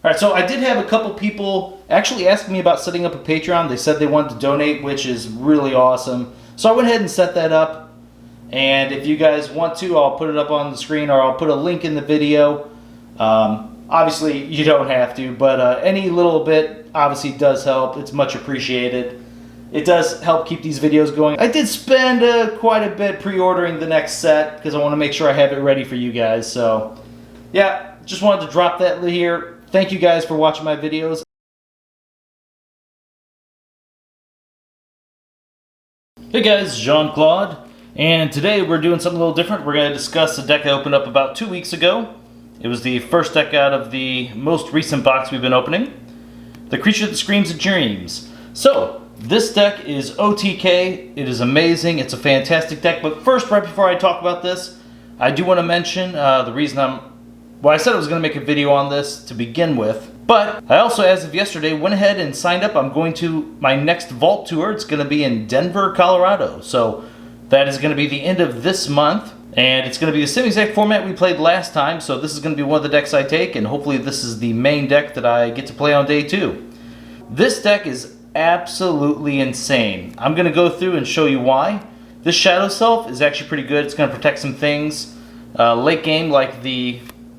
Alright, so I did have a couple people actually asking me about setting up a Patreon. They said they wanted to donate, which is really awesome. So I went ahead and set that up. And if you guys want to, I'll put it up on the screen, or I'll put a link in the video. Obviously, you don't have to, but any little bit obviously does help. It's much appreciated. It does help keep these videos going. I did spend quite a bit pre-ordering the next set because I want to make sure I have it ready for you guys. So, yeah, just wanted to drop that here. Thank you guys for watching my videos. Hey guys, Jean-Claude, and today we're doing something a little different. We're going to discuss a deck I opened up about 2 weeks ago. It was the first deck out of the most recent box we've been opening. The Creature That Screams at Dreams. So, this deck is OTK. It is amazing. It's a fantastic deck. But first, right before I talk about this, I do want to mention the reason I said I was going to make a video on this to begin with. But I also, as of yesterday, went ahead and signed up. I'm going to my next Vault Tour. It's going to be in Denver, Colorado. So, that is going to be the end of this month. And it's going to be the same exact format we played last time, so this is going to be one of the decks I take, and hopefully this is the main deck that I get to play on day 2. This deck is absolutely insane. I'm going to go through and show you why. This Shadow Self is actually pretty good. It's going to protect some things. Late game, like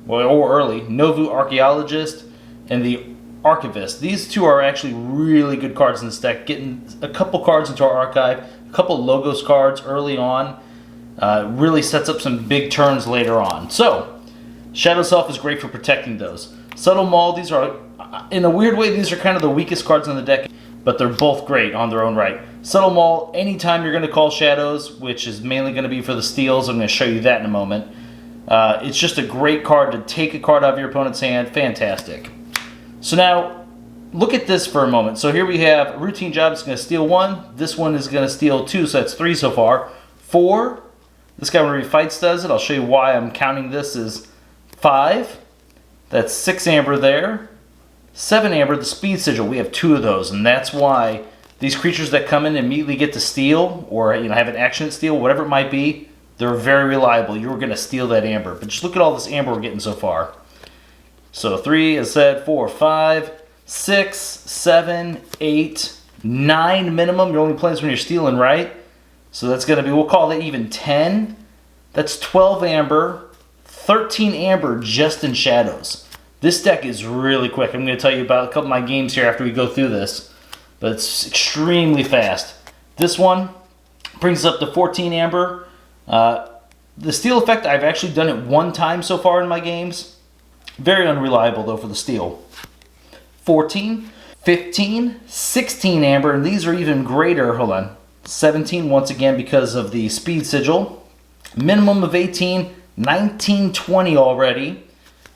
or early, Novu Archaeologist and the Archivist. These two are actually really good cards in this deck. Getting a couple cards into our archive, a couple Logos cards early on. Really sets up some big turns later on. So, Shadow Self is great for protecting those. Subtle Maul, these are, in a weird way, these are kind of the weakest cards in the deck, but they're both great on their own right. Subtle Maul, anytime you're going to call Shadows, which is mainly going to be for the steals, I'm going to show you that in a moment. It's just a great card to take a card out of your opponent's hand. Fantastic. So now, look at this for a moment. So here we have a routine job. It's going to steal 1. This one is going to steal 2, so that's 3 so far. 4. This guy, whenever he fights, does it. I'll show you why I'm counting this as 5. That's 6 amber there. 7 amber, the Speed Sigil. We have 2 of those, and that's why these creatures that come in and immediately get to steal, or have an action to steal, whatever it might be, they're very reliable. You're going to steal that amber. But just look at all this amber we're getting so far. So 3, as I said, 4, 5, 6, 7, 8, 9 minimum. You're only playing this when you're stealing, right? So that's going to be, we'll call that even 10. That's 12 amber, 13 amber just in Shadows. This deck is really quick. I'm going to tell you about a couple of my games here after we go through this. But it's extremely fast. This one brings us up to 14 amber. The steal effect, I've actually done it 1 time so far in my games. Very unreliable though for the steal. 14, 15, 16 amber, and these are even greater. Hold on. 17 once again because of the Speed Sigil. Minimum of 18, 19, 20 already.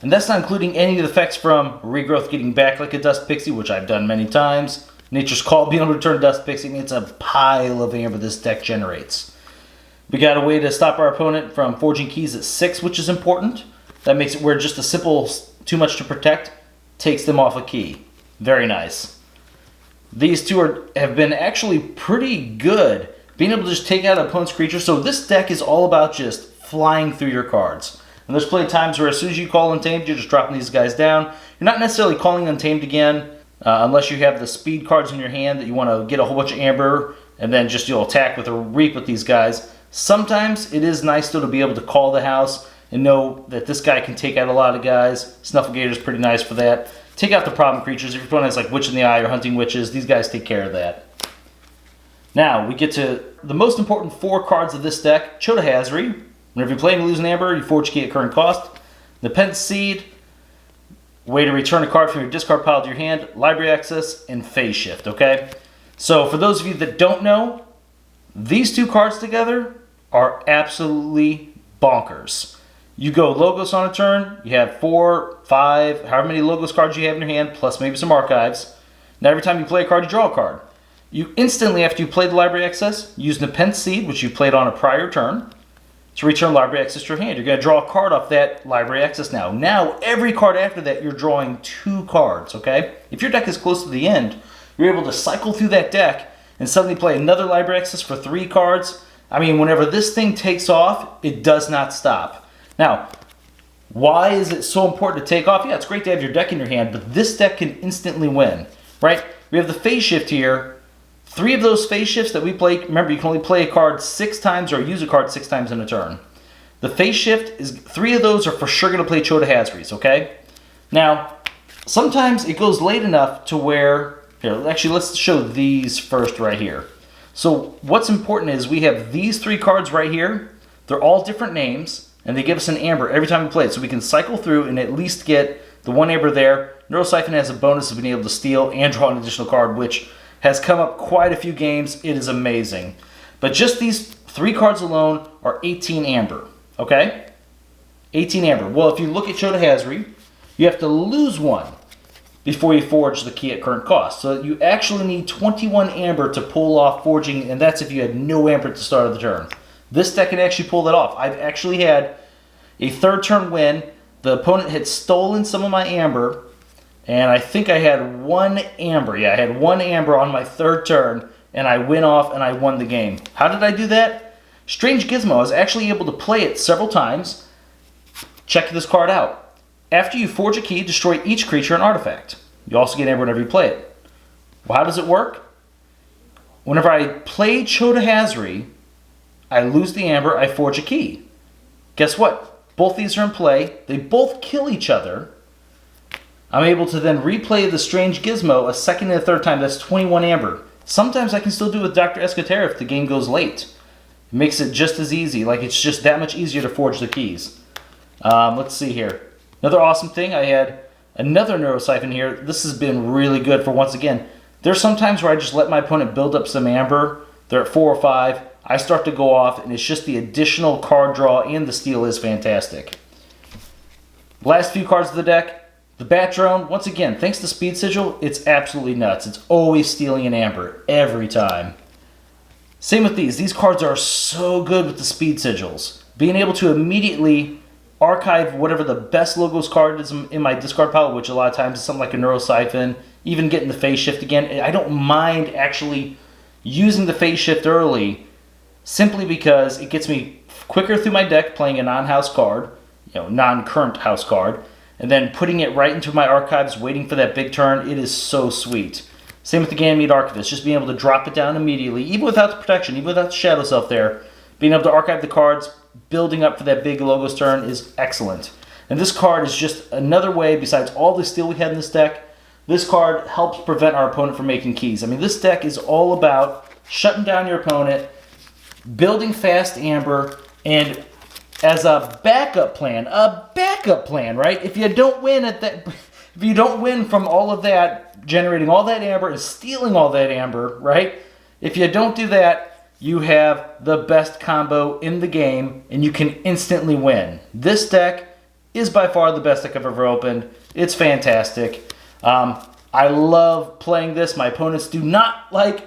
And that's not including any of the effects from Regrowth getting back like a Dust Pixie, which I've done many times. Nature's Call being able to return Dust Pixie. I mean, it's a pile of amber this deck generates. We got a way to stop our opponent from forging keys at 6, which is important. That makes it where just a simple too much to protect takes them off a key. Very nice. These two have been actually pretty good, being able to just take out an opponent's creature. So this deck is all about just flying through your cards. And there's plenty of times where as soon as you call Untamed, you're just dropping these guys down. You're not necessarily calling Untamed again, unless you have the speed cards in your hand that you want to get a whole bunch of amber, and then just attack with a Reap with these guys. Sometimes it is nice still to be able to call the house and know that this guy can take out a lot of guys. Snufflegator's pretty nice for that. Take out the problem creatures. If your opponent has like Witch in the Eye or Hunting Witches, these guys take care of that. Now, we get to the most important 4 cards of this deck. Chota Hazri. Whenever you play and lose an amber, you forge key at current cost. Nepenthe Seed. Way to return a card from your discard pile to your hand. Library Access and Phase Shift, okay? So, for those of you that don't know, these 2 cards together are absolutely bonkers. You go Logos on a turn, you have 4, 5, however many Logos cards you have in your hand, plus maybe some archives. Now every time you play a card, you draw a card. You instantly, after you play the Library Access, use Nepenthe Seed, which you played on a prior turn, to return Library Access to your hand. You're going to draw a card off that Library Access now. Now, every card after that, you're drawing 2 cards, okay? If your deck is close to the end, you're able to cycle through that deck and suddenly play another Library Access for 3 cards. I mean, whenever this thing takes off, it does not stop. Now, Why is it so important to take off? Yeah, it's great to have your deck in your hand, but this deck can instantly win, right? We have the phase shift here. 3 of those phase shifts that we play, remember, you can only play a card 6 times or use a card 6 times in a turn. The phase shift is 3 of those are for sure going to play Chota Hazris, okay? Now, sometimes it goes late enough to where, here, actually let's show these first right here. So what's important is we have these 3 cards right here. They're all different names, and they give us an amber every time we play it. So we can cycle through and at least get the 1 amber there. Neurosiphon has a bonus of being able to steal and draw an additional card, which has come up quite a few games. It is amazing. But just these 3 cards alone are 18 amber, okay? 18 amber. Well, if you look at Chota Hazri, you have to lose 1 before you forge the key at current cost. So you actually need 21 amber to pull off forging, and that's if you had no amber at the start of the turn. This deck can actually pull that off. I've actually had a 3rd turn win. The opponent had stolen some of my amber, and I think I had 1 amber. Yeah, I had 1 amber on my 3rd turn, and I went off and I won the game. How did I do that? Strange Gizmo. I was actually able to play it several times. Check this card out. After you forge a key, destroy each creature and artifact. You also get amber whenever you play it. Well, how does it work? Whenever I play Chota Hazri, I lose the amber, I forge a key. Guess what? Both these are in play. They both kill each other. I'm able to then replay the Strange Gizmo a 2nd and a 3rd time. That's 21 amber. Sometimes I can still do it with Dr. Escatera if the game goes late. It makes it just as easy. Like, it's just that much easier to forge the keys. Let's see here. Another awesome thing, I had another Neurosiphon here. This has been really good for, once again, there's some times where I just let my opponent build up some amber. They're at 4 or 5. I start to go off, and it's just the additional card draw, and the steal is fantastic. Last few cards of the deck, the Bat Drone. Once again, thanks to Speed Sigil, it's absolutely nuts. It's always stealing an amber, every time. Same with these. These cards are so good with the Speed Sigils. Being able to immediately archive whatever the best logos card is in my discard pile, which a lot of times is something like a Neurosiphon, even getting the phase shift again. I don't mind actually using the phase shift early, simply because it gets me quicker through my deck playing a non-house card, non-current house card, and then putting it right into my archives, waiting for that big turn. It is so sweet. Same with the Ganymede Archivist, just being able to drop it down immediately, even without the protection, even without the Shadow Self there. Being able to archive the cards, building up for that big logos turn is excellent. And this card is just another way, besides all the steal we had in this deck, this card helps prevent our opponent from making keys. I mean, this deck is all about shutting down your opponent, building fast amber, and as a backup plan, right? If you don't win at that, if you don't win from all of that, generating all that amber and stealing all that amber, right? If you don't do that, you have the best combo in the game, and you can instantly win. This deck is by far the best deck I've ever opened. It's fantastic. I love playing this. My opponents do not like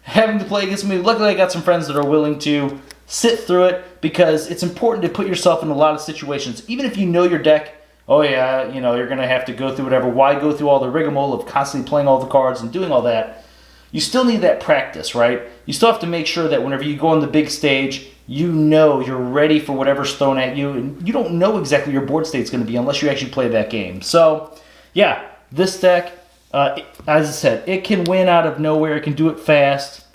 having to play against me. Luckily, I got some friends that are willing to sit through it, because it's important to put yourself in a lot of situations. Even if you know your deck, oh yeah, you're going to have to go through whatever. Why go through all the rigmarole of constantly playing all the cards and doing all that? You still need that practice, right? You still have to make sure that whenever you go on the big stage, you're ready for whatever's thrown at you, and you don't know exactly your board state's going to be unless you actually play that game. So, yeah, this deck, as I said, it can win out of nowhere. It can do it fast,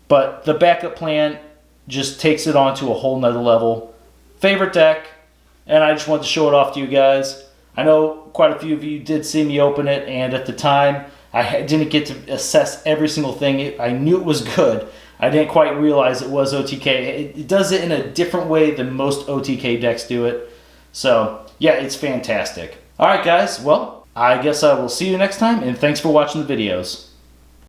but the backup plan just takes it on to a whole nother level. Favorite deck, and I just wanted to show it off to you guys. I know quite a few of you did see me open it, and at the time, I didn't get to assess every single thing. I knew it was good. I didn't quite realize it was OTK. It does it in a different way than most OTK decks do it. So, yeah, it's fantastic. Alright guys, well, I guess I will see you next time, and thanks for watching the videos.